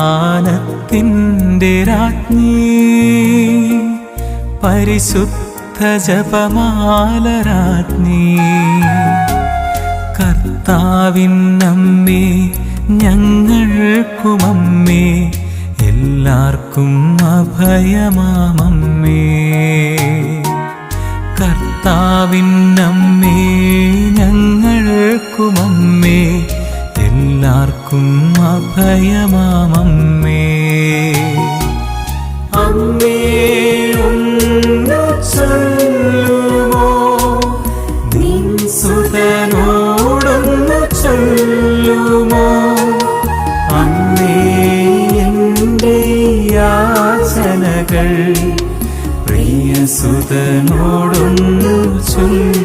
സമാധാനത്തിൻ്റെ രാജ്ഞി പരിശുദ്ധ ജപമാല രാജ്ഞി കർത്താവിനമ്മേ ഞങ്ങൾക്കുമമ്മേ എല്ലാവർക്കും അഭയമാമമ്മേ കർത്താവിനമ്മേ ഞങ്ങൾക്കുമമ്മേ എല്ലാവർക്കും അഭയമാമമ്മേ അമ്മേ ഒന്ന് ചൊല്ലുമോ നിൻ സുതനോടൊന്ന് ചൊല്ലുമോ അമ്മേ എൻ്റെ യാചനകൾ പ്രിയ സുതനോടൊന്നു ചൊല്ലുമോ